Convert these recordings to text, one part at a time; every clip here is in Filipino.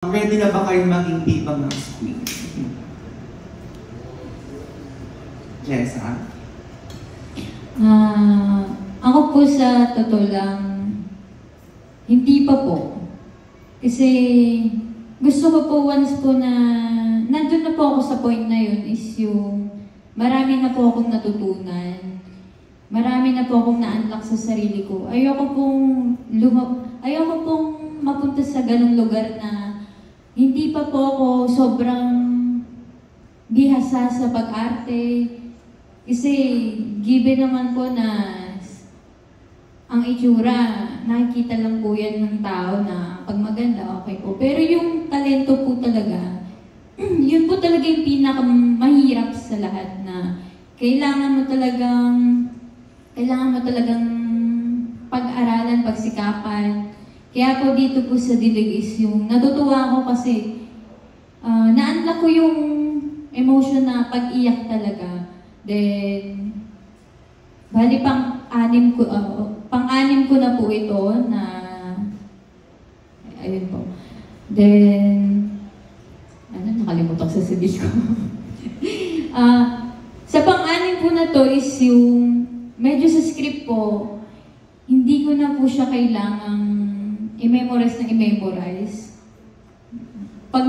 Ready na ba kayo maging Viva Max Queen? Jessa? Ako po sa totoo lang, hindi pa po. Kasi gusto ko po once po na nandun na po ako sa point na yun is yung marami na po akong natutunan. Marami na po akong na-unlock sa sarili ko. Ayoko pong mapunta sa ganung lugar na hindi pa po ako sobrang bihasa sa pag-arte. Kasi given naman po na ang itsura, nakikita lang po yan ng tao na pag maganda, okay po. Pero yung talento po talaga, yun po talaga yung pinakamahirap sa lahat na kailangan mo talagang pag-aralan, pagsikapan. Kaya po dito po sa Dilig is yung natutuwa ako kasi na-unlock ko yung emotion na pag-iyak talaga. Then, bali pang-anim ko na po ito na ayun po. Then, nakalimutan ko sa sabihin ko. Sa pang-anim po na to is yung medyo sa script po, hindi ko na po siya kailangang i-memorize. Pag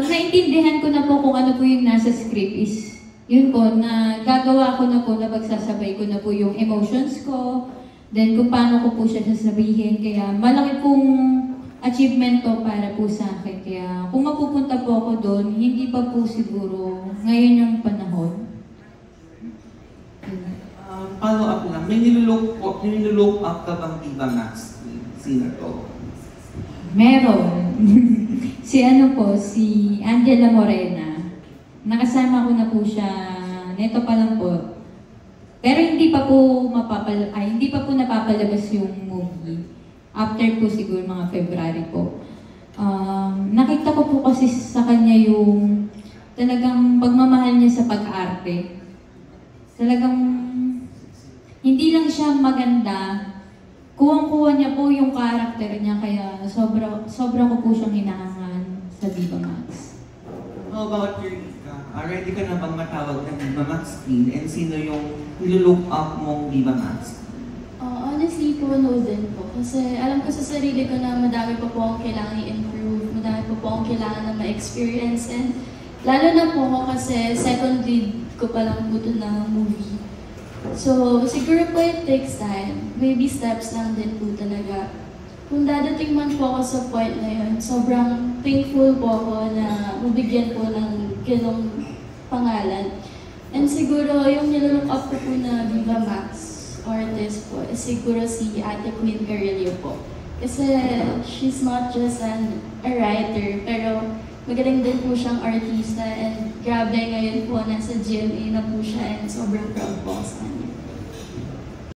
naintindihan ko na po kung ano po yung nasa script is, yun po, na gagawa ko na po na pagsasabay ko na po yung emotions ko, then kung paano ko po siya sasabihin. Kaya malaki pong achievement to para po sa akin. Kaya kung mapupunta po ako doon, hindi pa po siguro ngayon yung panahon. Follow up lang, may nilulook up ka bang Viva Max? Sino to? Meron. Si Angela Morena. Nakasama ko na po siya, neto pa lang po. Pero hindi pa po napapalabas yung movie. After po siguro mga February po. Nakita ko po kasi sa kanya yung talagang pagmamahal niya sa pag-arte. Talagang hindi lang siya maganda, kuwang-kuwa niya po yung karakter niya, kaya sobra ko po siyang hinahangan sa Viva Max. How about your Ika? Ready ka na bang matawag ng Viva Max Queen? And sino yung nilulook up mong Viva Max? Honestly po, no din po. Kasi alam ko sa sarili ko na madami pa po akong kailangan i-improve, madami pa po akong kailangan na ma-experience. And lalo na po ako kasi second lead ko pa lang po ito na movie. So, siguro po it takes time. Baby steps lang din po talaga. Kung dadating man po ako sa point na yun, sobrang thankful po ako na mabigyan po ng ganong pangalan. And siguro yung nilook up ko po na Viva Max artist po is siguro si Ate Queen Carillo po. Kasi she's not just a writer, pero magaling din po siyang artista, and grabe ngayon po nasa GMA na po siya, and sobrang proud po sa kanya.